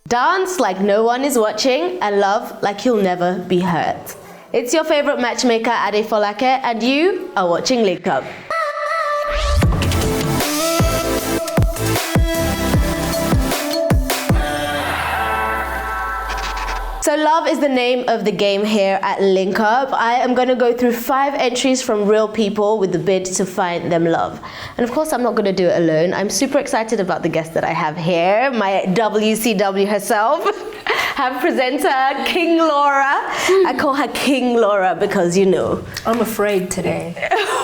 Dance like no one is watching and love like you'll never be hurt. It's your favorite matchmaker, Adefolake, and you are watching Link Up. So love is the name of the game here at Link Up. I am going to go through 5 entries from real people with the bid to find them love. And of course, I'm not going to do it alone. I'm super excited about the guest that I have here, my WCW herself. Have presenter King Laura. I call her King Laura because, you know. I'm afraid today.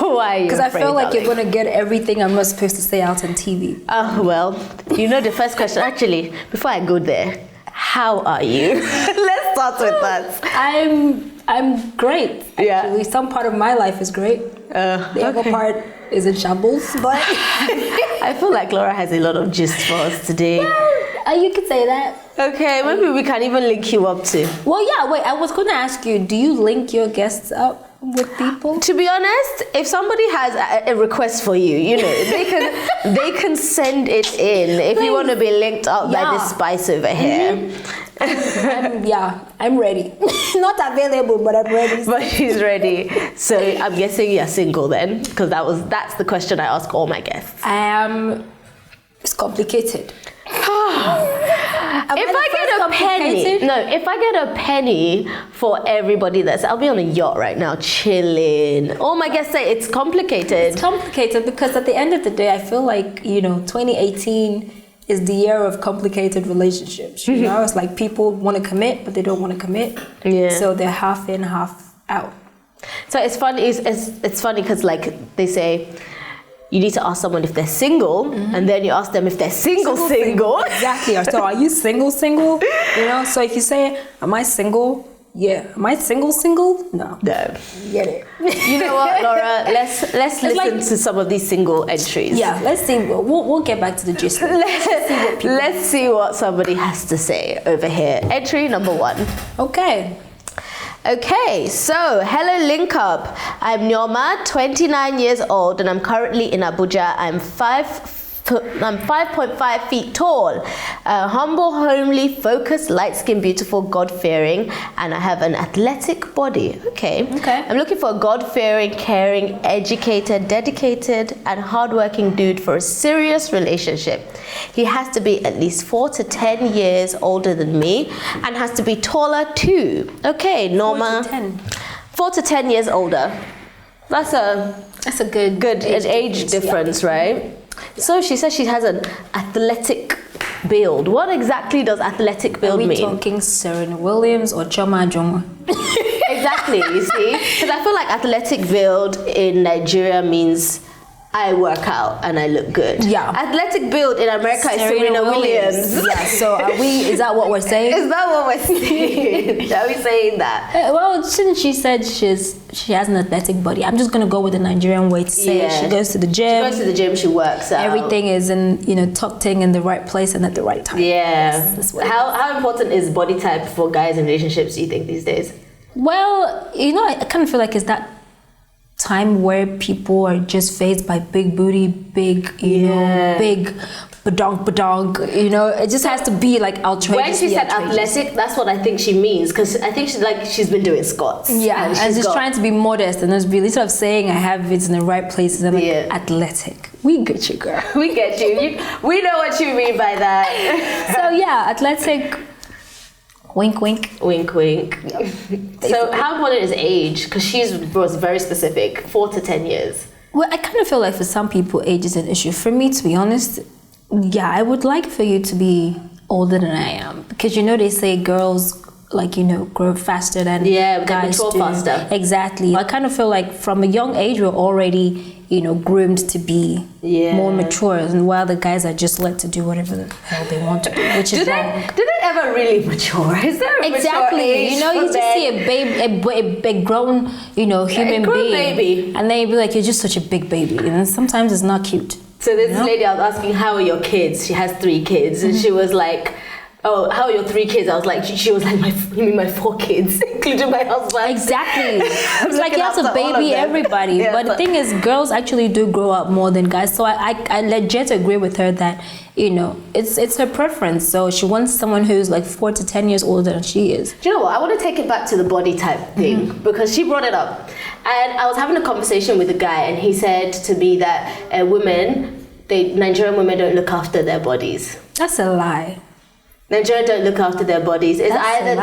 Why are you Because afraid, I feel like darling? you're going to get everything I'm not supposed to say out on TV. Oh, well, you know the first question. Actually, before I go there, how are you? Let's start with that. I'm great, actually. Yeah. Some part of my life is great. The other part is in shambles, but... I feel like Laura has a lot of gist for us today. You could say that. Okay, maybe we can even link you up too. Well, yeah, wait, I was going to ask you, do you link your guests up with people? To be honest, if somebody has a request for you, you know, they can send it in if you want to be linked up by this spice over here. I'm ready. Not available, but I'm ready. But she's ready. So I'm guessing you're single then, because that's the question I ask all my guests. It's complicated. If I get a penny for everybody I'll be on a yacht right now, chilling. All my guests say it's complicated. It's complicated because at the end of the day, I feel like, 2018 is the year of complicated relationships. You know, it's like people want to commit, but they don't want to commit. Yeah. So they're half in, half out. So it's funny. It's funny because like they say, you need to ask someone if they're single, and then you ask them if they're single. Exactly. So are you single? So if you say, am I single? Yeah. Am I single? No. Get it. You know what, Laura? Let's listen to some of these single entries. Yeah, let's see. We'll get back to the gist. Let's see what somebody has to say over here. Entry number 1. Okay, so hello Link Up. I'm Nyoma, 29 years old, and I'm currently in Abuja. I'm 5.5 feet tall, humble, homely, focused, light-skinned, beautiful, God-fearing, and I have an athletic body. Okay. I'm looking for a God-fearing, caring, educated, dedicated, and hardworking dude for a serious relationship. He has to be at least 4 to 10 years older than me and has to be taller too. Okay, Norma. 4 to 10 years older. That's a good age difference, right? Yeah. So she says she has an athletic build. What exactly does athletic build mean? Are we talking Serena Williams or Choma Joma? Exactly, you see? Because I feel like athletic build in Nigeria means I work out and I look good. Yeah. Athletic build in America is Serena Williams. Yeah, so is that what we're saying? Is that what we're saying? Are we saying that? Well, since she said she has an athletic body, I'm just going to go with the Nigerian way to say it. She goes to the gym. She works out. Everything is tucked in the right place and at the right time. Yeah. How important is body type for guys in relationships, do you think, these days? Well, I kind of feel like it's that time where people are just faced by big booty, big badonk, it just has to be like outrageous. When she said athletic, that's what I think she means, because I think she's been doing squats. Yeah, and she's trying to be modest and just be, instead of saying I have it in the right places, I'm like, athletic. We get you, girl. We get you. We know what you mean by that. So yeah, athletic. Wink, wink. Wink, wink. Yep. So how important is age? Because she was very specific, 4 to 10 years. Well, I kind of feel like for some people, age is an issue. For me, to be honest, I would like for you to be older than I am. Because, they say girls, grow faster than guys mature do. faster. Exactly. I kind of feel like from a young age, we're already, groomed to be more mature, and while the guys are just let to do whatever the hell they want to do, which is wrong. Do they ever really mature? Is there a mature age? You just see a grown, human being, and then you be like, you're just such a big baby, sometimes it's not cute. So this lady, I was asking, how are your kids? She has 3 kids, and she was like, oh, how are your 3 kids? I was like, she was like, you mean my 4 kids, including my husband? Exactly. It's like you have to baby everybody. Yeah, but the thing is, girls actually do grow up more than guys. So I legit agree with her that, you know, it's her preference. So she wants someone who's like 4 to 10 years older than she is. Do you know what? I want to take it back to the body type thing because she brought it up. And I was having a conversation with a guy and he said to me that Nigerian women don't look after their bodies. That's a lie. Nigerians don't look after their bodies. It's either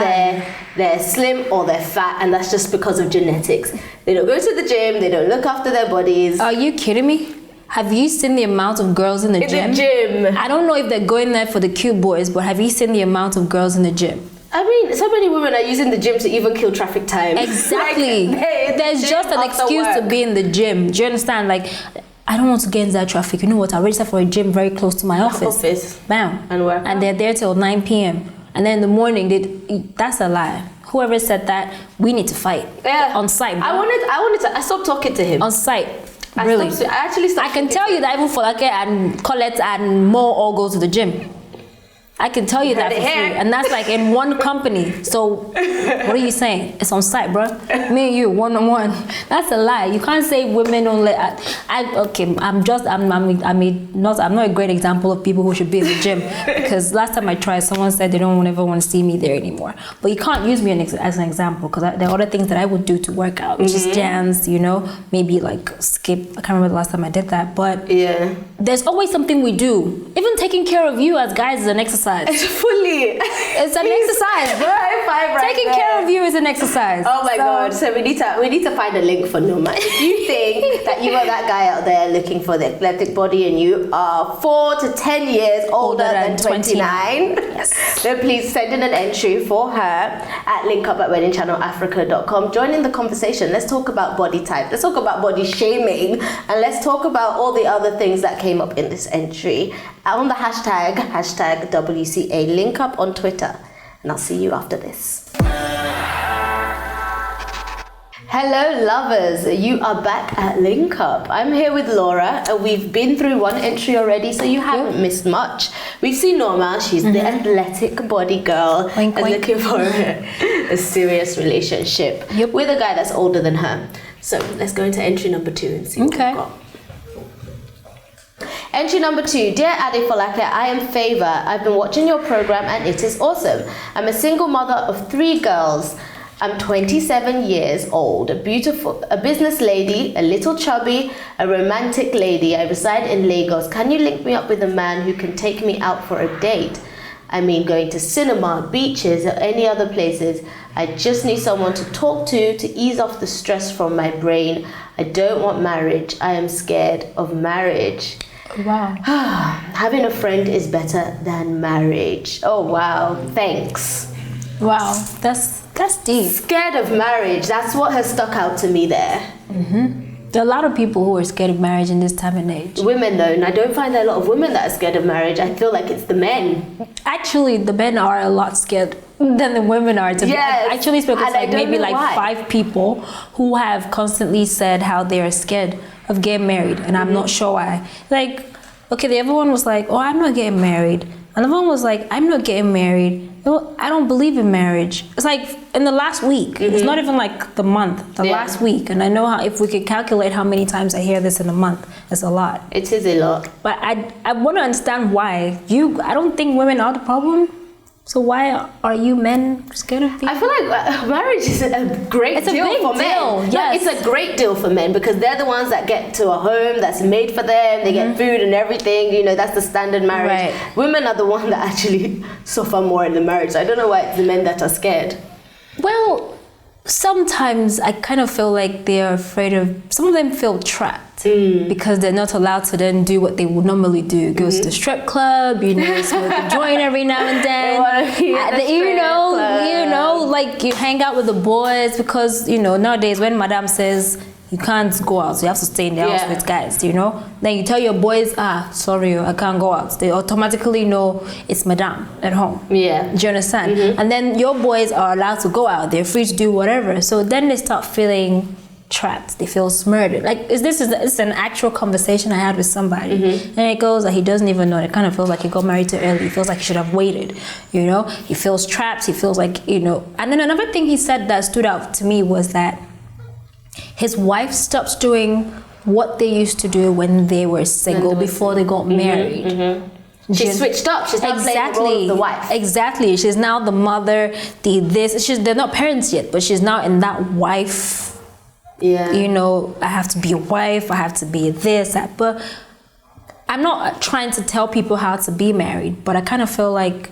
they're slim or they're fat, and that's just because of genetics. They don't go to the gym, they don't look after their bodies. Are you kidding me? Have you seen the amount of girls in the gym? In the gym. I don't know if they're going there for the cute boys, but have you seen the amount of girls in the gym? I mean, so many women are using the gym to even kill traffic time. Exactly. Like, there's just an excuse to be in the gym. Do you understand? Like, I don't want to get into that traffic. You know what? I'll register for a gym very close to my office. Bam. And they're there till 9 p.m. And then in the morning, that's a lie. Whoever said that, we need to fight. Yeah. On site. Bro. I stopped talking to him. On site. Really. I can tell you that even Folake and Colette and Mo all go to the gym. I can tell you that for free, and that's like in one company. So what are you saying? It's on site, bro. Me and you, one-on-one. That's a lie. You can't say women only. I'm not a great example of people who should be in the gym because last time I tried, someone said they don't ever want to see me there anymore. But you can't use me as an example because there are other things that I would do to work out, just dance, you know, maybe like skip. I can't remember the last time I did that, but yeah, there's always something we do. Even taking care of you as guys is an exercise. Fully. It's an exercise, bro. Taking care of you is an exercise. Oh my god. So we need to find a link for Noma. If you think that you are that guy out there looking for the athletic body and you are 4 to 10 years older than 29, yes, then please send in an entry for her at linkup@weddingchannelafrica.com. Join in the conversation. Let's talk about body type. Let's talk about body shaming, and let's talk about all the other things that came up in this entry on the hashtag WCA linkup on Twitter. And I'll see you after this. Hello lovers, you are back at Link Up. I'm here with Laura and we've been through one entry already, so you haven't missed much. We've seen Norma, she's the athletic body girl and looking for a serious relationship with a guy that's older than her. So let's go into entry number 2 and see what we've got. Entry number 2. Dear Adefolake, I am Favor. I've been watching your program and it is awesome. I'm a single mother of 3 girls. I'm 27 years old, a business lady, a little chubby, a romantic lady. I reside in Lagos. Can you link me up with a man who can take me out for a date? I mean, going to cinema, beaches, or any other places. I just need someone to talk to ease off the stress from my brain. I don't want marriage. I am scared of marriage. Wow. Having a friend is better than marriage. Oh wow, thanks. Wow, that's deep. Scared of marriage, that's what has stuck out to me there. There are a lot of people who are scared of marriage in this time and age. Women though, and I don't find there are a lot of women that are scared of marriage. I feel like it's the men. Actually, the men are a lot scared than the women are. Yes. I actually spoke to maybe like 5 people who have constantly said how they are scared of getting married, and I'm not sure why. Like, okay, the other one was like, oh, I'm not getting married. Another one was like, I'm not getting married. I don't believe in marriage. It's like in the last week. It's not even like the month, last week. And I know how, if we could calculate how many times I hear this in a month, it's a lot. It is a lot. But I want to understand why. I don't think women are the problem. So why are you men scared of people? I feel like marriage is a great deal for men. Yes. It's a great deal for men because they're the ones that get to a home that's made for them. They get food and everything. You know, that's the standard marriage. Right. Women are the ones that actually suffer more in the marriage. So I don't know why it's the men that are scared. Well, sometimes I kind of feel like they're afraid of, some of them feel trapped because they're not allowed to then do what they would normally do. Go to the strip club, you know, smoke a joint every now and then. You know, like you hang out with the boys because, you know, nowadays when madam says you can't go out, so you have to stay in the house with guys, you know. Then you tell your boys, sorry, I can't go out. They automatically know it's madam at home. Yeah. Do you understand? And then your boys are allowed to go out. They're free to do whatever. So then they start feeling trapped. They feel murdered. Like it's an actual conversation I had with somebody, and it goes that he doesn't even know. It kind of feels like he got married too early. He feels like he should have waited. You know, he feels trapped. He feels like, you know. And then another thing he said that stood out to me was that his wife stops doing what they used to do when they were single before they got married. She switched up. She's now playing the role of the wife. Exactly. She's now the mother, they're not parents yet, but she's now in that wife. Yeah. You know, I have to be a wife, I have to be this, that. But I'm not trying to tell people how to be married, but I kind of feel like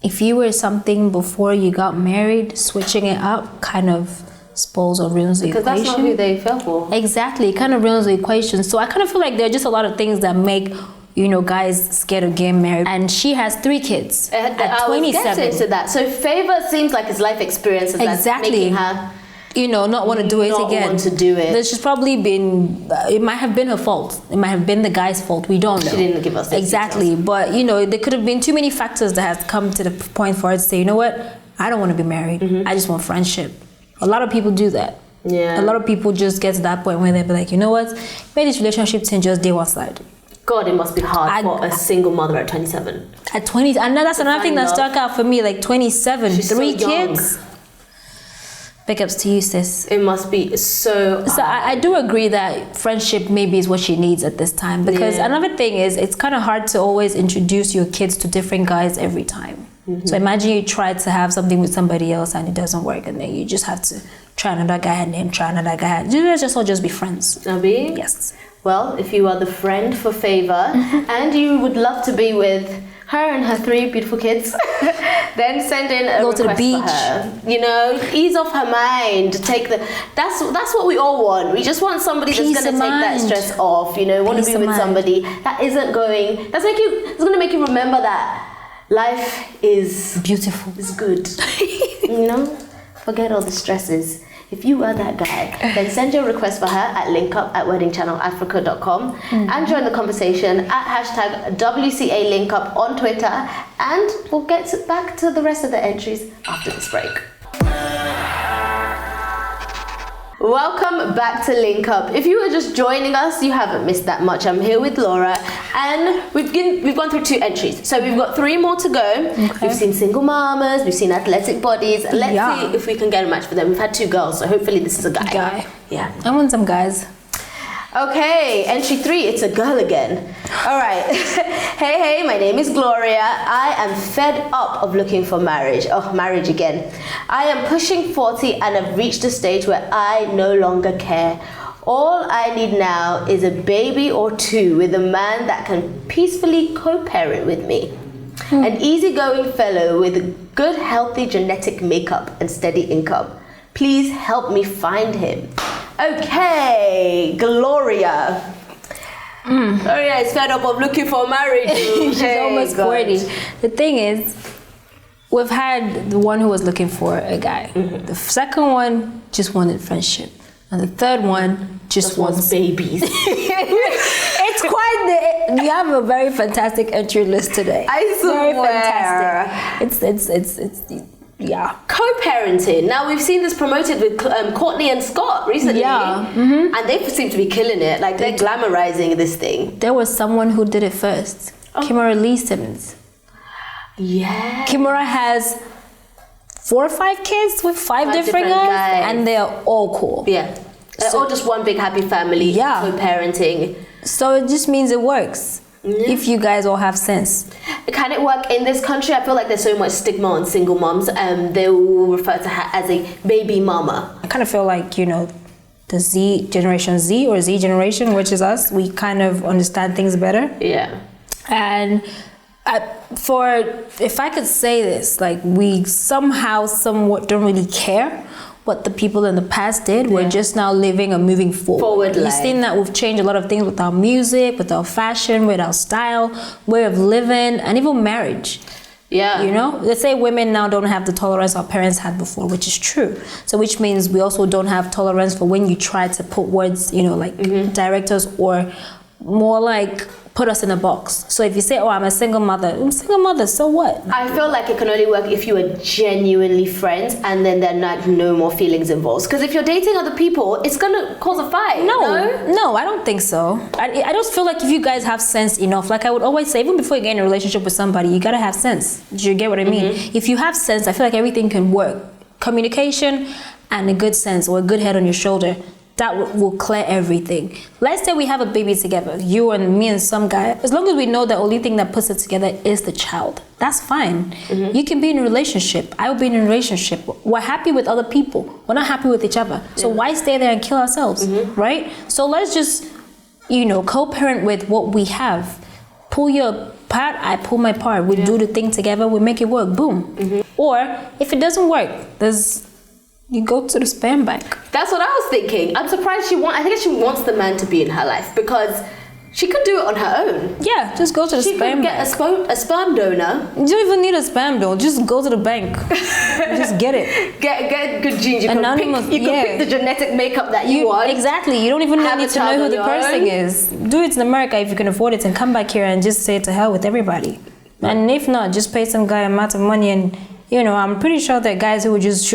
if you were something before you got married, switching it up kind of spoils or ruins the equation. Because that's not who they fell for. Exactly. It kind of ruins the equation. So I kind of feel like there are just a lot of things that make, you know, guys scared of getting married. And she has 3 kids at 27. I was getting to that. So Favor seems like his life experiences that's making her, you know, not want to do it again. Not want to do it. There's just probably been, it might have been her fault. It might have been the guy's fault. We don't know. She didn't give us the exactly. details. But, you know, there could have been too many factors that has come to the point for her to say, you know what, I don't want to be married. I just want friendship. A lot of people do that. Yeah. A lot of people just get to that point where they be like, you know what, maybe this relationship can just day one slide. God, it must be hard for a single mother at 27. At 20, and that's another thing that stuck out for me, like 27, She's 3 so young. kids. Big ups to you, sis. It must be so I do agree that friendship maybe is what she needs at this time, because another thing is it's kind of hard to always introduce your kids to different guys every time. So imagine you try to have something with somebody else and it doesn't work, and then you just have to try another guy and then try another guy. Let's just all just be friends. Abi? Yes. Well, if you are the friend for Favor and you would love to be with her and her 3 beautiful kids, then send in a Go request to the beach. for her. You know, ease off her mind. That's what we all want. We just want somebody Peace that's going to take that stress off. You know, want to be with somebody that isn't going. It's going to make you remember that life is beautiful. Is good. You know, forget all the stresses. If you are that guy, then send your request for her at linkup@weddingchannelafrica.com and join the conversation at #WCALinkup on Twitter, and we'll get back to the rest of the entries after this break. Welcome back to Link Up. If you were just joining us, you haven't missed that much. I'm here with Laura, and we've gone through 2 entries. So we've got 3 more to go. Okay. We've seen single mamas, we've seen athletic bodies. Let's see if we can get a match for them. We've had 2 girls, so hopefully this is a guy. Yeah. I want some guys. Okay, entry 3, it's a girl again. All right. Hey, my name is Gloria. I am fed up of looking for marriage. Oh, marriage again. I am pushing 40 and have reached a stage where I no longer care. All I need now is a baby or 2 with a man that can peacefully co-parent with me. An easygoing fellow with good, healthy genetic makeup and steady income. Please help me find him. Okay, Gloria. Gloria is fed up of looking for marriage. She's almost 40. The thing is, we've had the one who was looking for a guy. The second one just wanted friendship. And the third one just wants babies. It's quite we have a very fantastic entry list today. I swear. Very fantastic. It's yeah. Co-parenting. Now we've seen this promoted with Courtney and Scott recently. Yeah. And they seem to be killing it. Like they're glamorizing this thing. There was someone who did it first. Kimora Lee Simmons. Yeah. Kimora has 4 or 5 kids with 5 different guys, and they're all cool. Yeah. They're all just one big happy family. Yeah. Co-parenting. So it just means it works. If you guys all have sense. Can it work in this country? I feel like there's so much stigma on single moms. They will refer to her as a baby mama. I kind of feel like, you know, the Generation Z or Z generation, which is us, we kind of understand things better. Yeah. And if I could say this, like we somewhat don't really care what the people in the past did. We're just now living and moving forward. You've seen that we've changed a lot of things with our music, with our fashion, with our style, way of living, and even marriage. Yeah. You know, let's say women now don't have the tolerance our parents had before, which is true. So which means we also don't have tolerance for when you try to put words, you know, like directors or more like put us in a box. So if you say, oh, I'm a single mother, so what? I feel like it can only work if you are genuinely friends and then there are like no more feelings involved. Because if you're dating other people, it's gonna cause a fight. No, I don't think so. I just feel like if you guys have sense enough, like I would always say, even before you get in a relationship with somebody, you gotta have sense. Do you get what I mean? If you have sense, I feel like everything can work. Communication and a good sense or a good head on your shoulder, that will clear everything. Let's say we have a baby together, you and me and some guy. As long as we know the only thing that puts it together is the child, that's fine. You can be in a relationship. I will be in a relationship. We're happy with other people. We're not happy with each other. So why stay there and kill ourselves, right? So let's just, co-parent with what we have. Pull your part, I pull my part. We do the thing together. We make it work. Boom. Or if it doesn't work, you go to the sperm bank. That's what I was thinking. I'm surprised I think she wants the man to be in her life because she could do it on her own. Yeah, just go to the sperm bank. She could get a sperm donor. You don't even need a sperm donor. Just go to the bank. Just get it. Get good genes. You Anonymous, can pick the genetic makeup that you want. Exactly. You don't even need to know who the person is. Do it in America if you can afford it and come back here and just say to hell with everybody. And if not, just pay some guy a amount of money and, I'm pretty sure that guys who would just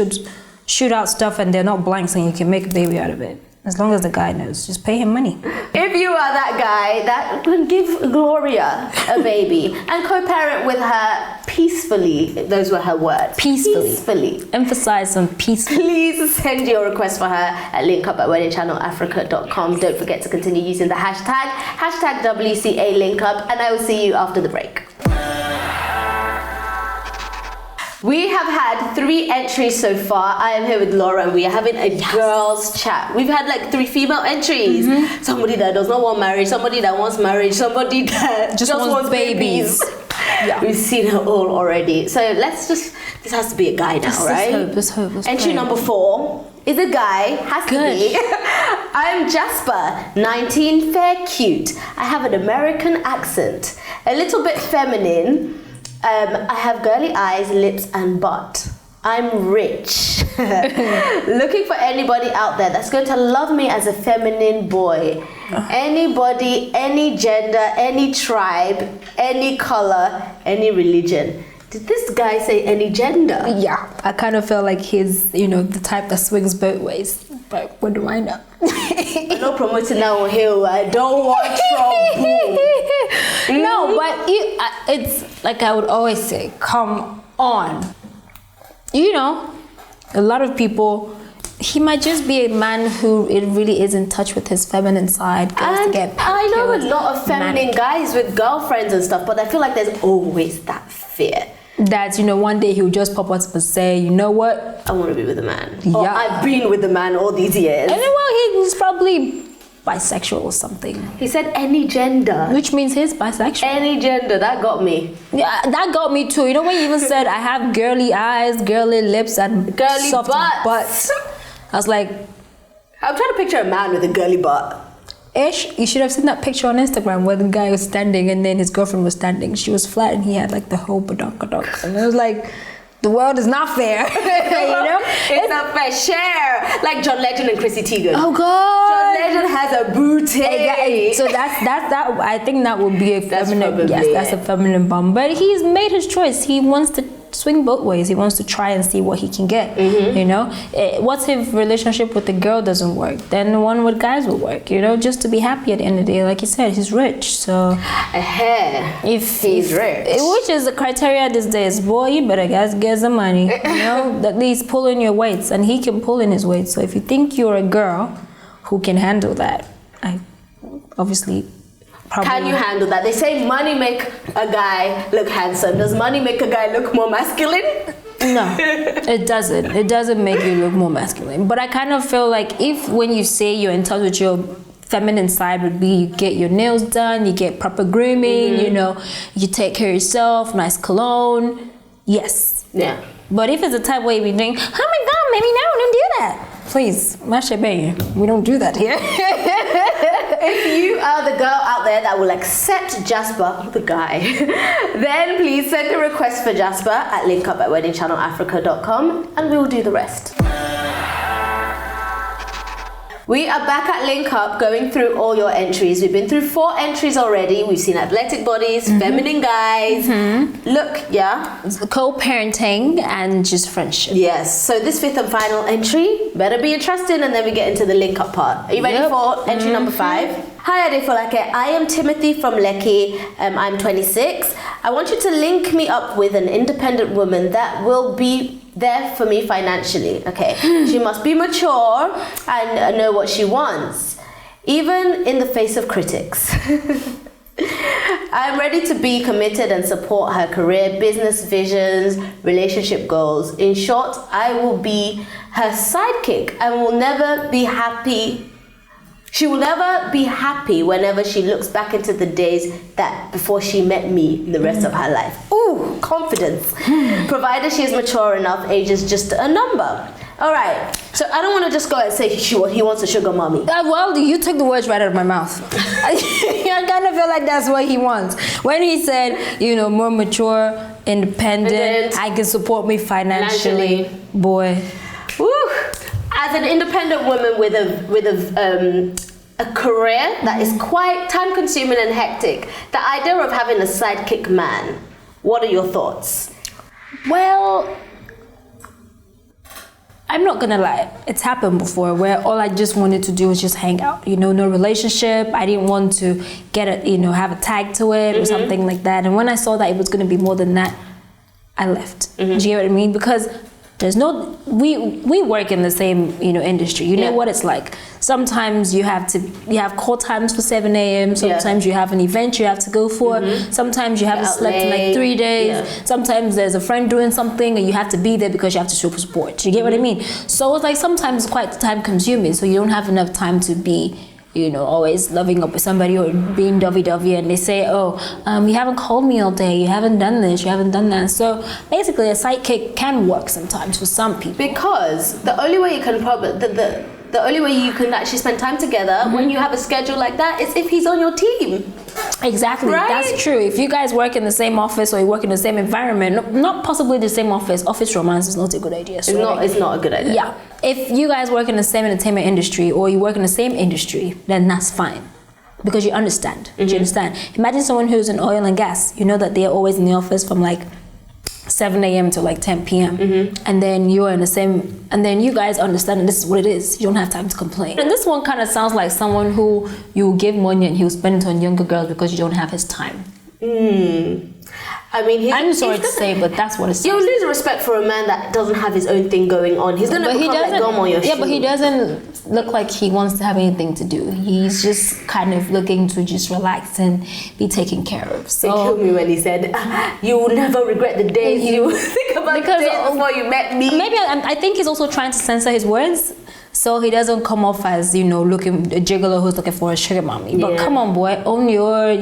shoot out stuff and they're not blanks and you can make a baby out of it. As long as the guy knows, just pay him money. If you are that guy that can give Gloria a baby and co-parent with her peacefully, those were her words. Peacefully. Emphasize on peacefully. Please send your request for her at linkup@weddingchannelafrica.com. Don't forget to continue using the hashtag WCA Linkup, and I will see you after the break. We have had 3 entries so far. I am here with Laura and we are having a girls chat. We've had like 3 female entries. Somebody that does not want marriage, somebody that wants marriage, somebody that just wants babies. We've seen it all already. So this has to be a guy now, right? Let's hope. Entry number 4 is a guy, has to be. I'm Jasper, 19, fair, cute. I have an American accent, a little bit feminine. I have girly eyes, lips, and butt. I'm rich. Looking for anybody out there that's going to love me as a feminine boy. Anybody, any gender, any tribe, any color, any religion. Did this guy say any gender? Yeah, I kind of feel like he's, the type that swings both ways. But what do I know? I'm not promoting that on here. I don't want trouble. No, but it's like I would always say, come on. A lot of people, he might just be a man who really is in touch with his feminine side. I know a lot of feminine guys with girlfriends and stuff, but I feel like there's always that fear. That, one day he'll just pop up and say, you know what? I want to be with a man. Yeah. Or I've been with a man all these years. And well, he's probably bisexual or something. He said any gender. Which means he's bisexual. Any gender, that got me. Yeah, that got me too. When you even said, I have girly eyes, girly lips, and girly soft butt. I was like... I'm trying to picture a man with a girly butt. Ish, you should have seen that picture on Instagram where the guy was standing and then his girlfriend was standing. She was flat and he had like the whole badonk. And it was like, the world is not fair. It's not fair. Share. Like John Legend and Chrissy Teigen. Oh God. John Legend has a booty. So that's that. I think that would be a feminine. Yes, that's a feminine bum. But he's made his choice. He wants to swing both ways. He wants to try and see what he can get. What's if relationship with the girl doesn't work? Then the one with guys will work. Just to be happy at the end of the day. Like you said, he's rich. So if he's rich, which is the criteria these days, boy, you better guys get some money. At least pull in your weights, and he can pull in his weight. So if you think you're a girl who can handle that, obviously. Probably. Can you handle that? They say money make a guy look handsome. Does money make a guy look more masculine? No, it doesn't. It doesn't make you look more masculine. But I kind of feel like if when you say you're in touch with your feminine side would be you get your nails done, you get proper grooming, you take care of yourself, nice cologne. Yes. Yeah. But if it's a type where you be doing, oh my God, maybe no, don't do that. Please, we don't do that here. If you are the girl out there that will accept Jasper, the guy, then please send a request for Jasper at linkup@weddingchannelafrica.com and we will do the rest. We are back at Link Up going through all your entries. We've been through 4 entries already. We've seen athletic bodies, feminine guys. Look, yeah. Co-parenting and just friendship. Yes. So this 5th and final entry, better be interesting, and then we get into the Link Up part. Are you ready for entry number 5? Hi Adefolake, I am Timothy from Lekki. I'm 26. I want you to link me up with an independent woman that will be there for me financially. Okay, she must be mature and know what she wants, even in the face of critics. I'm ready to be committed and support her career, business visions, relationship goals. In short, I will be her sidekick and will never be happy. She will never be happy whenever she looks back into the days that before she met me in the rest of her life. Ooh, confidence. Provided she is mature enough, age is just a number. All right, so I don't want to just go and say he wants a sugar mommy. Well, you took the words right out of my mouth. I kind of feel like that's what he wants. When he said, more mature, independent, I can support me financially. Boy. Woo. As an independent woman with a career that is quite time-consuming and hectic, the idea of having a sidekick man, what are your thoughts? Well, I'm not gonna lie, it's happened before where all I just wanted to do was just hang out, no relationship. I didn't want to get have a tag to it or something like that. And when I saw that it was gonna be more than that, I left. Do you get what I mean? Because we work in the same industry. You know what it's like. Sometimes you have call times for 7 a.m. Sometimes you have an event you have to go for. Sometimes you haven't slept in like 3 days. Sometimes there's a friend doing something and you have to be there because you have to show support. You get what I mean? So it's like sometimes it's quite time consuming. So you don't have enough time to be always loving up with somebody or being dovey-dovey, and they say, you haven't called me all day, you haven't done this, you haven't done that. So basically a sidekick can work sometimes for some people. Because the only way you can the only way you can actually spend time together when you have a schedule like that is if he's on your team. Exactly, right? That's true. If you guys work in the same office or you work in the same environment, not possibly the same office romance is not a good idea. It's not a good idea. Yeah. If you guys work in the same entertainment industry or you work in the same industry, then that's fine. Because you understand. Do you understand? Imagine someone who's in oil and gas. You know that they're always in the office from like 7 a.m. to like 10 p.m. And then you're in the same, and then you guys understand that this is what it is. You don't have time to complain. And this one kind of sounds like someone who you give money and he'll spend it on younger girls because you don't have his time. I mean, I'm sorry to say, but that's what it sounds. You'll lose respect for a man that doesn't have his own thing going on. He's gonna become like gum on your shoe. Yeah, but he doesn't look like he wants to have anything to do. He's just kind of looking to just relax and be taken care of. So it killed me when he said, "You will never regret the days you think about the days before you met me." Maybe I think he's also trying to censor his words, so he doesn't come off as looking a gigolo who's looking for a sugar mommy. But come on, boy, own your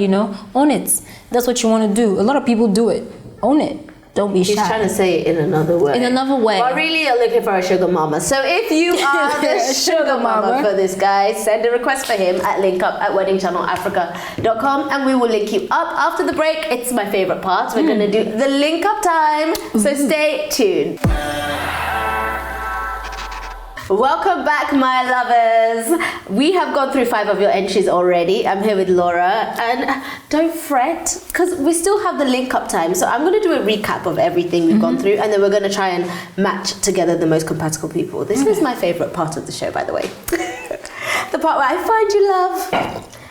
own it. That's what you want to do. A lot of people do it. Own it. Don't be shy. He's trying to say it in another way. In another way. But really, you're looking for a sugar mama. So if you are the sugar mama for this guy, send a request for him at linkup@weddingchannelafrica.com and we will link you up. After the break, it's my favorite part. We're going to do the link up time. So stay tuned. Welcome back, my lovers. We have gone through 5 of your entries already. I'm here with Laura, and don't fret because we still have the link up time. So I'm going to do a recap of everything we've gone through, and then we're going to try and match together the most compatible people. This is my favorite part of the show, by the way. The part where I find you love.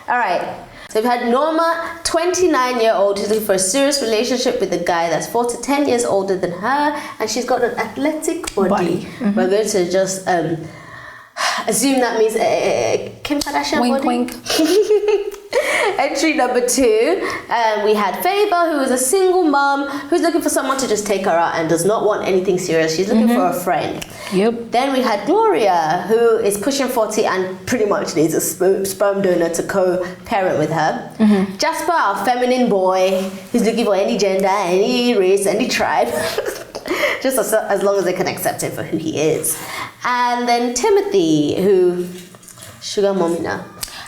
All right. So we've had Norma, 29-year-old, who's looking for a serious relationship with a guy that's 4 to 10 years older than her, and she's got an athletic body. We're going to just assume that means Kim Kardashian wink, body. wink. Entry number 2, we had Favor, who is a single mom who's looking for someone to just take her out and does not want anything serious. She's looking for a friend. Yep. Then we had Gloria, who is pushing 40 and pretty much needs a sperm donor to co-parent with her. Jasper, our feminine boy, who's looking for any gender, any race, any tribe. Just as long as they can accept him for who he is. And then Timothy, who sugar mommy now.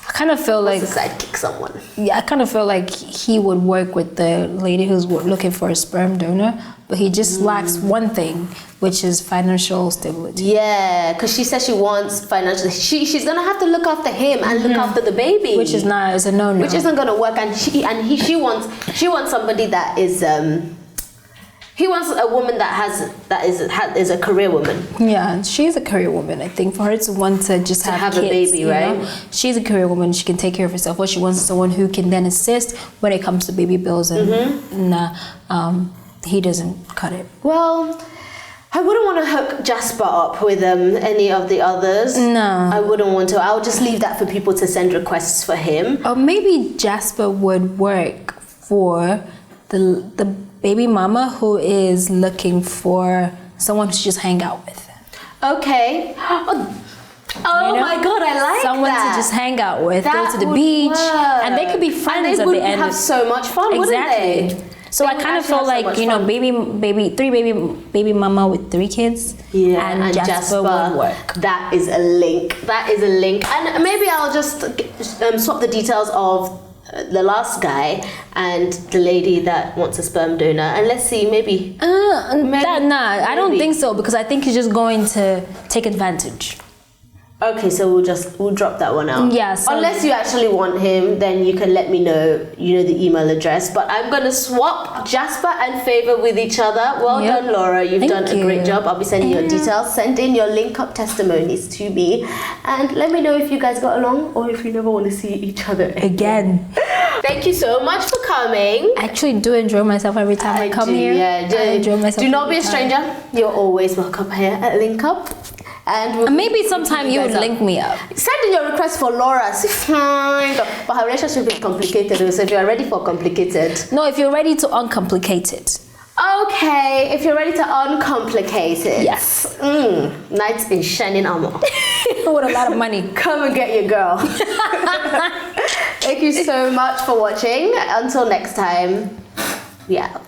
I kind of feel like sidekick someone. Yeah, I kind of feel like he would work with the lady who's looking for a sperm donor, but he just lacks one thing, which is financial stability. Yeah, because she says she wants financial. She's gonna have to look after him and look after the baby, which is not is a no-no. Which isn't gonna work. And she wants somebody that is He wants a woman that is a career woman. Yeah, she's a career woman. I think for her to want to just have kids, a baby, right? know? She's a career woman. She can take care of herself. What she wants is someone who can then assist when it comes to baby bills, and he doesn't cut it. Well, I wouldn't want to hook Jasper up with any of the others. No, I wouldn't want to. I would just leave that for people to send requests for him. Or maybe Jasper would work for the baby mama who is looking for someone to just hang out with. Okay. Oh my God, I like someone that. to just hang out with, That go to the would beach, work. and they could be friends at the end. And they would have so much fun, exactly. wouldn't they? So I kind of feel like baby mama with 3 kids. Yeah, and Jasper would work. That is a link. And maybe I'll just swap the details of the last guy and the lady that wants a sperm donor, and let's see, maybe. I don't think so, because I think he's just going to take advantage. Okay, so we'll drop that one out. Yeah. So unless you actually want him, then you can let me know. You know the email address. But I'm gonna swap Jasper and Favor with each other. Well done, Laura. You've done a great job. I'll be sending your details. Send in your link up testimonies to me, and let me know if you guys got along or if you never want to see each other again. Thank you so much for coming. I actually do enjoy myself every time I come here. Yeah, I enjoy myself. Do not be a stranger. You're always welcome here at Link Up. And maybe sometime you would link me up. Send in your request for Laura. But her relationship is complicated. So if you're ready for complicated. No, if you're ready to uncomplicate it. Okay, if you're ready to uncomplicate it. Yes. Knights in shining armor. With a lot of money. Come and get your girl. Thank you so much for watching. Until next time, we out.